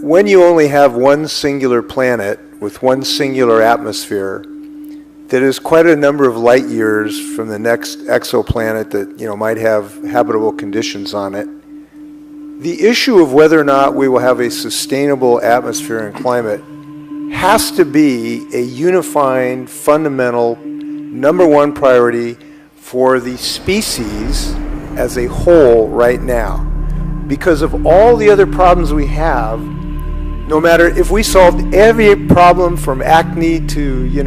when you only have one singular planet with one singular atmosphere that is quite a number of light years from the next exoplanet that, you know, might have habitable conditions on it, the issue of whether or not we will have a sustainable atmosphere and climate has to be a unifying, fundamental, number one priority for the species as a whole right now. Because of all the other problems we have, no matter if we solved every problem from acne to, you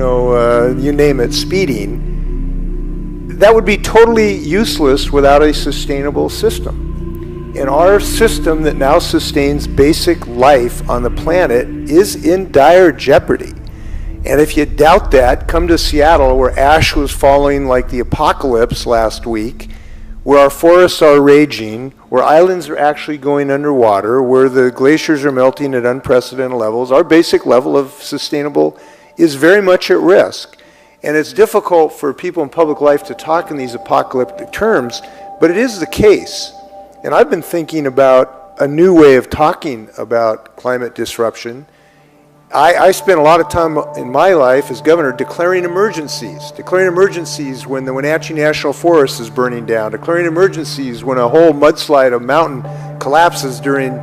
name it, speeding, that would be totally useless without a sustainable system. And our system that now sustains basic life on the planet is in dire jeopardy. And if you doubt that, come to Seattle, where ash was falling like the apocalypse last week, where our forests are raging, where islands are actually going underwater, where the glaciers are melting at unprecedented levels. Our basic level of sustainable is very much at risk. And it's difficult for people in public life to talk in these apocalyptic terms, but it is the case. And I've been thinking about a new way of talking about climate disruption. I spent a lot of time in my life as governor declaring emergencies when the Wenatchee National Forest is burning down, declaring emergencies when a whole mudslide of mountain collapses during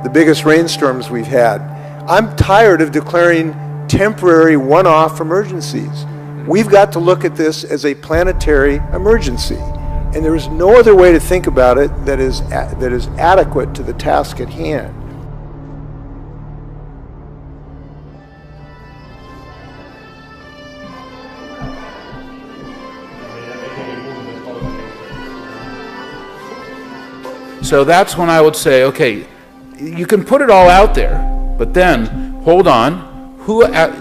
the biggest rainstorms we've had. I'm tired of declaring temporary one-off emergencies. We've got to look at this as a planetary emergency, and there is no other way to think about it that is adequate to the task at hand. So that's when I would say, okay, you can put it all out there, but then, hold on,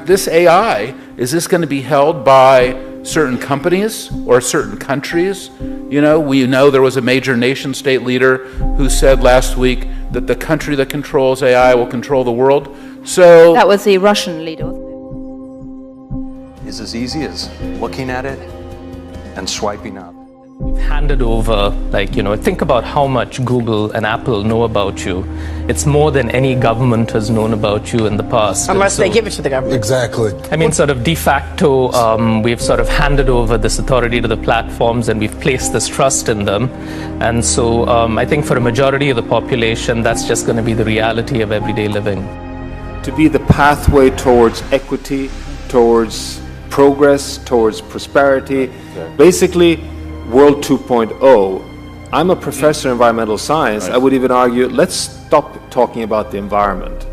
this AI, is this going to be held by certain companies or certain countries? You know, we know there was a major nation-state leader who said last week that the country that controls AI will control the world. So that was the Russian leader, wasn't it? It's as easy as looking at it and swiping up. We've handed over, think about how much Google and Apple know about you. It's more than any government has known about you in the past. Unless they give it to the government. Exactly. I mean, sort of de facto, we've sort of handed over this authority to the platforms and we've placed this trust in them. And so I think for a majority of the population, that's just going to be the reality of everyday living. To be the pathway towards equity, towards progress, towards prosperity, basically, World 2.0. I'm a professor in environmental science. I would even argue, let's stop talking about the environment.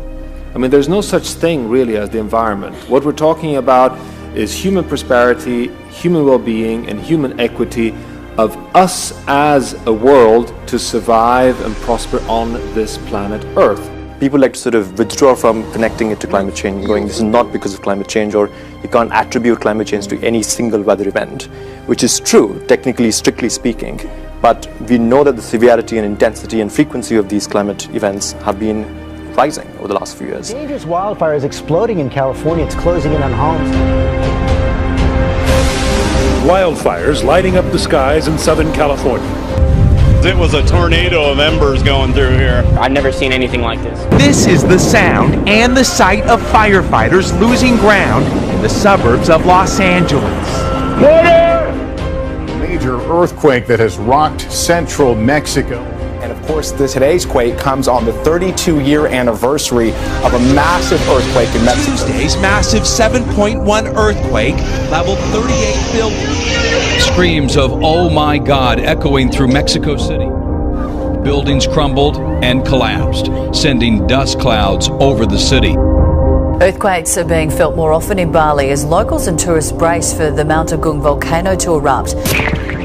I mean, there's no such thing really as the environment. What we're talking about is human prosperity, human well-being, and human equity of us as a world to survive and prosper on this planet Earth. People like to sort of withdraw from connecting it to climate change, going, this is not because of climate change, or you can't attribute climate change to any single weather event, which is true, technically, strictly speaking. But we know that the severity and intensity and frequency of these climate events have been rising over the last few years. Dangerous wildfires exploding in California. It's closing in on homes. Wildfires lighting up the skies in Southern California. It was a tornado of embers going through here. I've never seen anything like this. This is the sound and the sight of firefighters losing ground in the suburbs of Los Angeles. A major earthquake that has rocked central Mexico. And of course, today's quake comes on the 32-year anniversary of a massive earthquake in Mexico. Tuesday's massive 7.1 earthquake leveled 38 buildings. Screams of "Oh my God" echoing through Mexico City. Buildings crumbled and collapsed, sending dust clouds over the city. Earthquakes are being felt more often in Bali as locals and tourists brace for the Mount Agung volcano to erupt.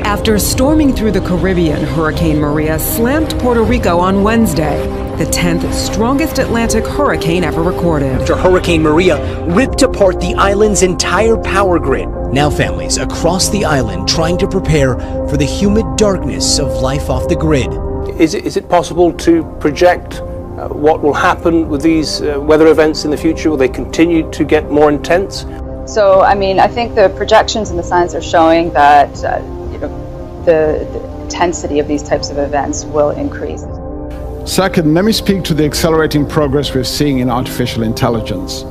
After storming through the Caribbean, Hurricane Maria slammed Puerto Rico on Wednesday, the 10th strongest Atlantic hurricane ever recorded. After Hurricane Maria ripped apart the island's entire power grid. Now families across the island trying to prepare for the humid darkness of life off the grid. Is it possible to project what will happen with these weather events in the future? Will they continue to get more intense? So, I mean, I think the projections and the signs are showing that the intensity of these types of events will increase. Second, let me speak to the accelerating progress we're seeing in artificial intelligence.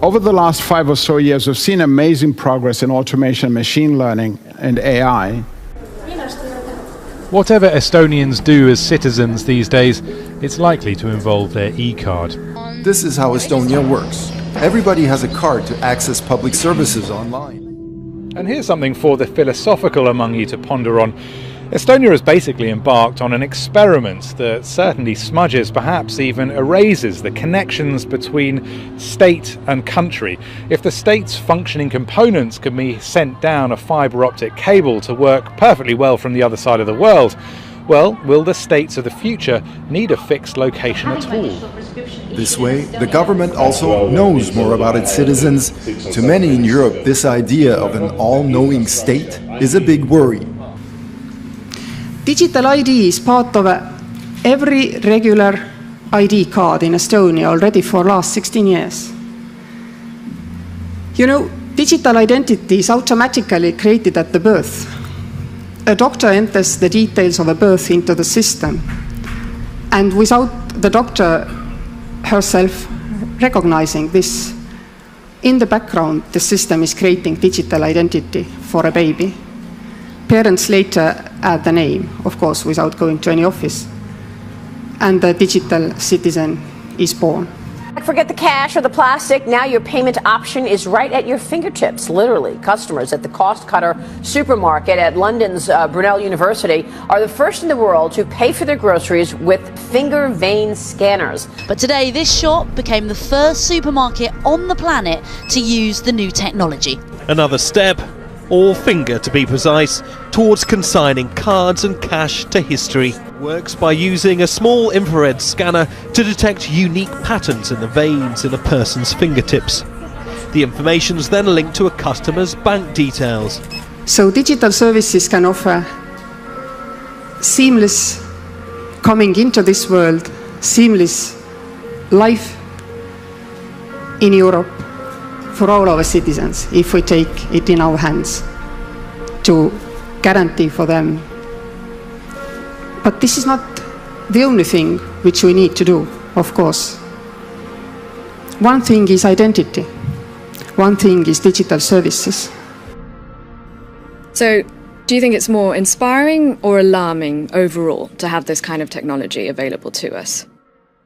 Over the last 5 or so years, we've seen amazing progress in automation, machine learning, and AI. Whatever Estonians do as citizens these days, it's likely to involve their e-card. This is how Estonia works. Everybody has a card to access public services online. And here's something for the philosophical among you to ponder on. Estonia has basically embarked on an experiment that certainly smudges, perhaps even erases, the connections between state and country. If the state's functioning components can be sent down a fibre optic cable to work perfectly well from the other side of the world, well, will the states of the future need a fixed location at all? This way, the government also knows more about its citizens. To many in Europe, this idea of an all-knowing state is a big worry. Digital ID is part of every regular ID card in Estonia already for the last 16 years. You know, digital identity is automatically created at the birth. A doctor enters the details of a birth into the system, and without the doctor herself recognizing this, in the background, the system is creating digital identity for a baby. Parents later add the name, of course, without going to any office, and the digital citizen is born. Forget the cash or the plastic. Now your payment option is right at your fingertips, literally. Customers at the Cost Cutter supermarket at London's Brunel University are the first in the world to pay for their groceries with finger vein scanners. But today, this shop became the first supermarket on the planet to use the new technology. Another step, or finger to be precise, towards consigning cards and cash to history. Works by using a small infrared scanner to detect unique patterns in the veins in a person's fingertips. The information's then linked to a customer's bank details. So digital services can offer seamless coming into this world, seamless life in Europe for all our citizens, if we take it in our hands to guarantee for them. But this is not the only thing which we need to do, of course. One thing is identity. One thing is digital services. So, do you think it's more inspiring or alarming overall to have this kind of technology available to us?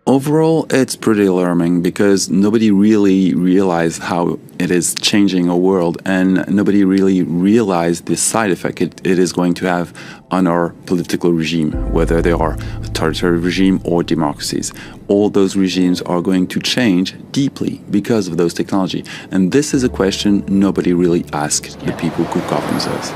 Overall, it's pretty alarming because nobody really realized how it is changing our world, and nobody really realized the side effect it is going to have on our political regime, whether they are authoritarian regime or democracies. All those regimes are going to change deeply because of those technology. And this is a question nobody really asked the people who govern us.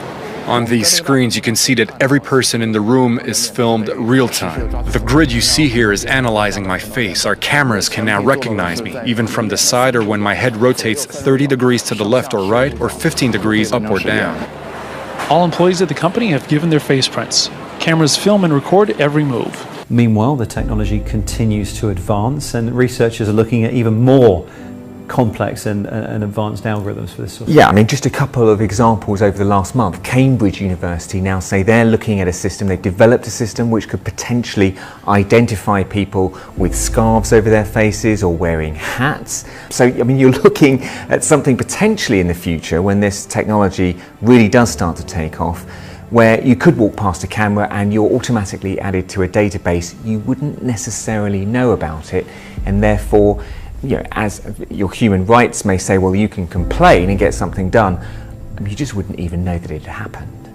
On these screens, you can see that every person in the room is filmed real time. The grid you see here is analyzing my face. Our cameras can now recognize me, even from the side or when my head rotates 30 degrees to the left or right, or 15 degrees up or down. All employees at the company have given their face prints. Cameras film and record every move. Meanwhile, the technology continues to advance, and researchers are looking at even more complex and advanced algorithms for this sort of thing. I mean, just a couple of examples over the last month. Cambridge University now say they're looking at a system, they've developed a system which could potentially identify people with scarves over their faces or wearing hats. So, I mean, you're looking at something potentially in the future when this technology really does start to take off, where you could walk past a camera and you're automatically added to a database. You wouldn't necessarily know about it, and therefore, you know, as your human rights may say, well, you can complain and get something done, you just wouldn't even know that it happened.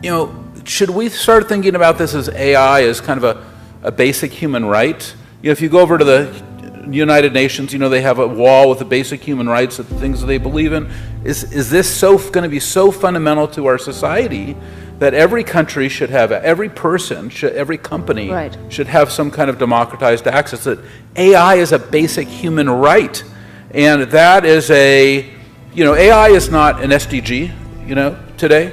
You know, should we start thinking about this as AI as kind of a basic human right? You know, if you go over to the United Nations, you know, they have a wall with the basic human rights, the things that they believe in. Is this going to be so fundamental to our society that every country should have, every person, every company should have some kind of democratized access, that AI is a basic human right? And that is AI is not an SDG, today,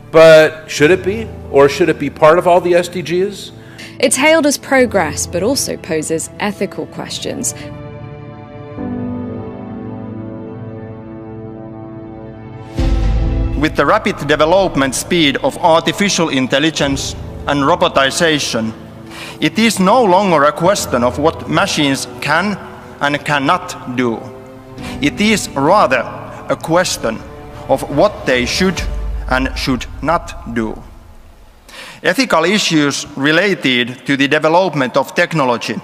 but should it be? Or should it be part of all the SDGs? It's hailed as progress, but also poses ethical questions. With the rapid development speed of artificial intelligence, and robotization, it is no longer a question of what machines can and cannot do. It is rather a question of what they should and should not do. Ethical issues related to the development of technology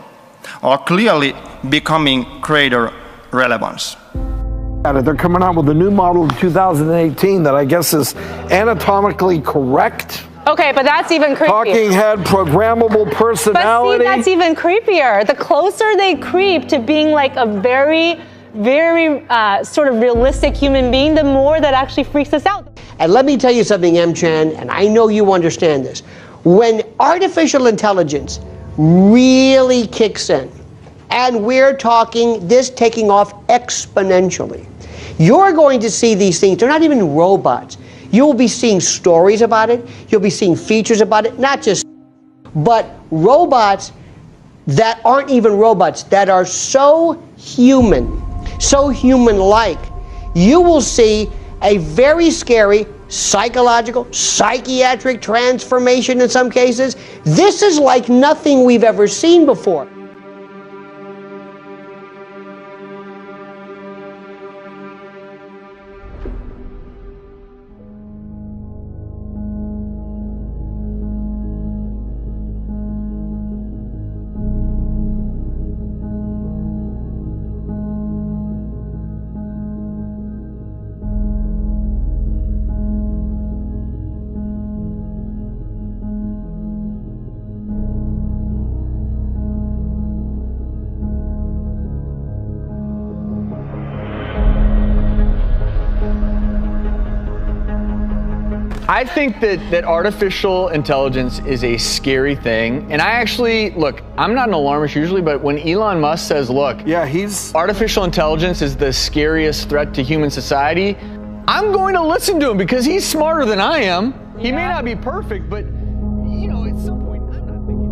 are clearly becoming greater relevance. They're coming out with a new model in 2018 that I guess is anatomically correct. Okay, but that's even creepier. Talking head, programmable personality. But see, that's even creepier. The closer they creep to being like a very, very sort of realistic human being, the more that actually freaks us out. And let me tell you something, M-Chan, and I know you understand this. When artificial intelligence really kicks in, and we're talking this taking off exponentially, you're going to see these things. They're not even robots. You will be seeing stories about it. You'll be seeing features about it, not just, but robots that aren't even robots, that are so human, so human-like. You will see a very scary psychological, psychiatric transformation in some cases. This is like nothing we've ever seen before. I think that artificial intelligence is a scary thing. And I actually, look, I'm not an alarmist usually, but when Elon Musk says, look, artificial intelligence is the scariest threat to human society, I'm going to listen to him because he's smarter than I am. He may not be perfect, but you know, at some point, I'm not thinking.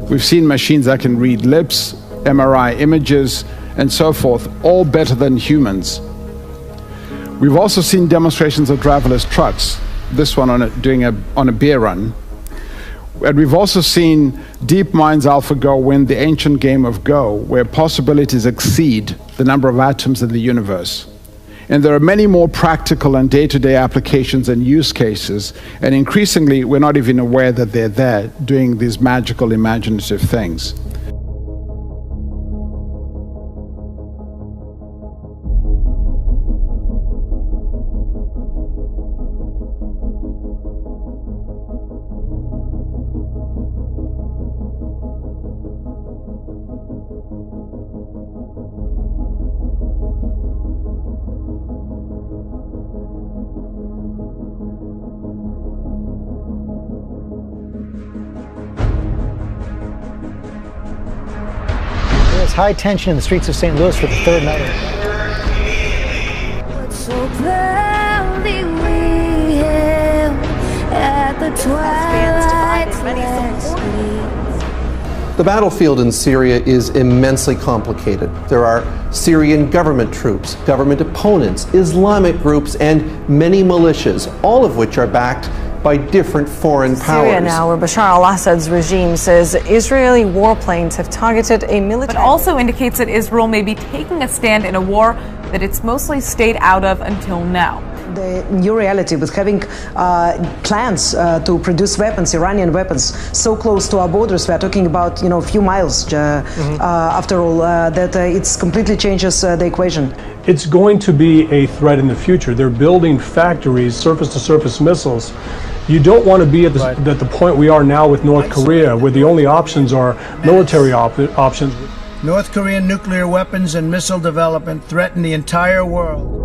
We've seen machines that can read lips, MRI images, and so forth, all better than humans. We've also seen demonstrations of driverless trucks, this one on a beer run. And we've also seen DeepMind's AlphaGo win the ancient game of Go, where possibilities exceed the number of atoms in the universe. And there are many more practical and day-to-day applications and use cases, and increasingly we're not even aware that they're there doing these magical, imaginative things. There's high tension in the streets of St. Louis for the third night. So proudly we hail at the twilight The battlefield in Syria is immensely complicated. There are Syrian government troops, government opponents, Islamic groups, and many militias, all of which are backed by different foreign powers. Syria now, where Bashar al-Assad's regime says Israeli warplanes have targeted a military. But also indicates that Israel may be taking a stand in a war that it's mostly stayed out of until now. The new reality with having plans to produce weapons, Iranian weapons, so close to our borders, we are talking about, a few miles after all, that it completely changes the equation. It's going to be a threat in the future. They're building factories, surface-to-surface missiles. You don't want to be at the point we are now with North Korea, where the only options are military options. North Korean nuclear weapons and missile development threaten the entire world.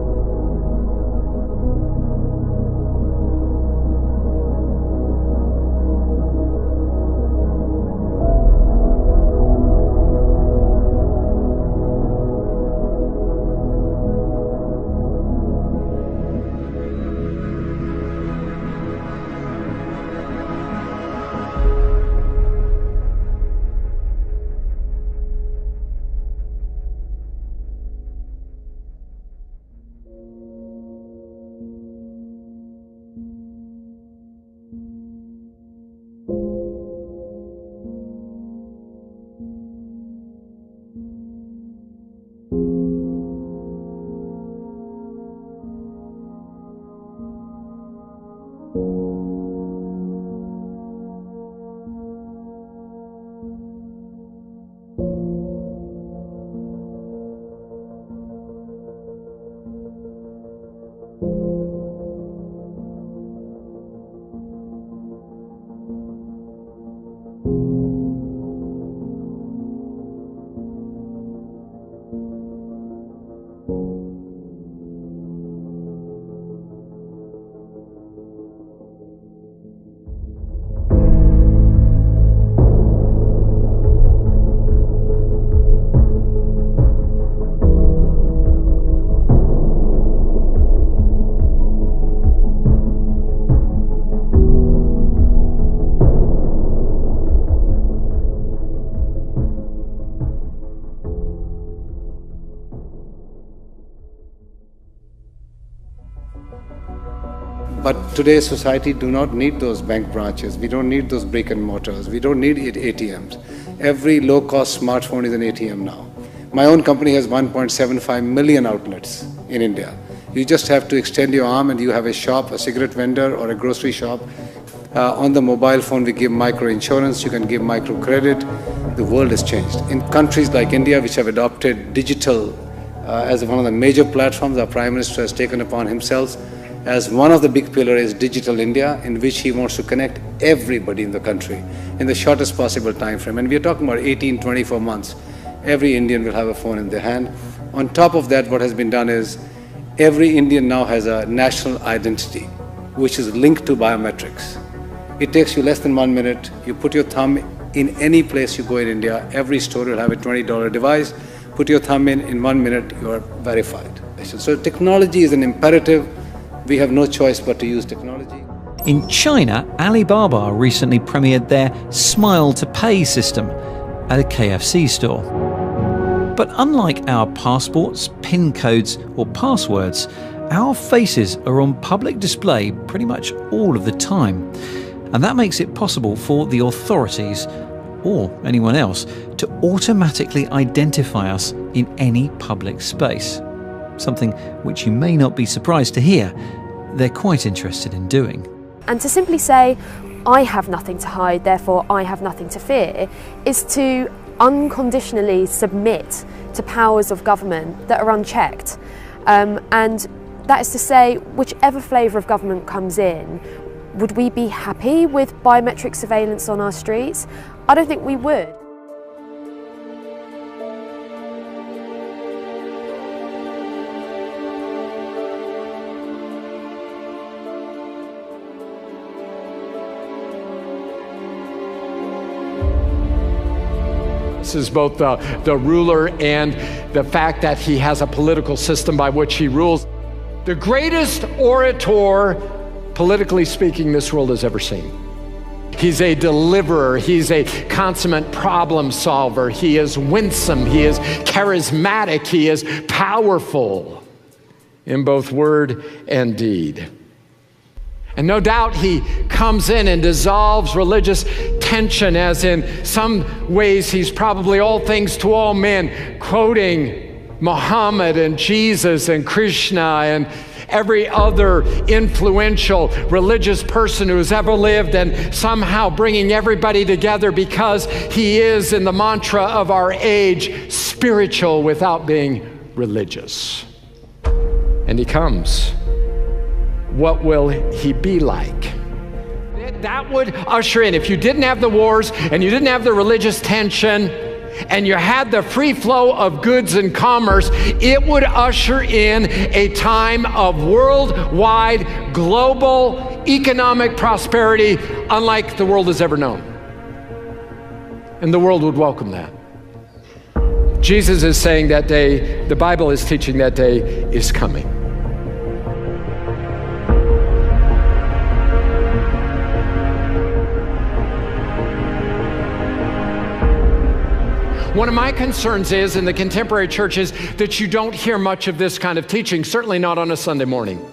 But today's society do not need those bank branches. We don't need those brick and mortars. We don't need ATMs. Every low-cost smartphone is an ATM now. My own company has 1.75 million outlets in India. You just have to extend your arm and you have a shop, a cigarette vendor or a grocery shop. On the mobile phone, we give micro insurance. You can give micro credit. The world has changed. In countries like India, which have adopted digital as one of the major platforms, our Prime Minister has taken upon himself as one of the big pillars is Digital India, in which he wants to connect everybody in the country in the shortest possible time frame. And we are talking about 18, 24 months. Every Indian will have a phone in their hand. On top of that, what has been done is every Indian now has a national identity, which is linked to biometrics. It takes you less than 1 minute. You put your thumb in any place you go in India. Every store will have a $20 device. Put your thumb in 1 minute, you are verified. So technology is an imperative. We have no choice but to use technology. In China, Alibaba recently premiered their Smile to Pay system at a KFC store. But unlike our passports, PIN codes or passwords, our faces are on public display pretty much all of the time. And that makes it possible for the authorities or anyone else to automatically identify us in any public space. Something which you may not be surprised to hear they're quite interested in doing. And to simply say, I have nothing to hide, therefore I have nothing to fear, is to unconditionally submit to powers of government that are unchecked. And that is to say, whichever flavour of government comes in, would we be happy with biometric surveillance on our streets? I don't think we would. This is both the ruler and the fact that he has a political system by which he rules. The greatest orator, politically speaking, this world has ever seen. He's a deliverer. He's a consummate problem solver. He is winsome. He is charismatic. He is powerful in both word and deed. And no doubt he comes in and dissolves religious tension, as in some ways he's probably all things to all men, quoting Muhammad and Jesus and Krishna and every other influential religious person who's ever lived, and somehow bringing everybody together because he is, in the mantra of our age, spiritual without being religious. And he comes. What will he be like? That would usher in, if you didn't have the wars and you didn't have the religious tension and you had the free flow of goods and commerce, it would usher in a time of worldwide, global economic prosperity unlike the world has ever known. And the world would welcome that. Jesus is saying that day, the Bible is teaching that day is coming. One of my concerns is, in the contemporary churches, that you don't hear much of this kind of teaching, certainly not on a Sunday morning.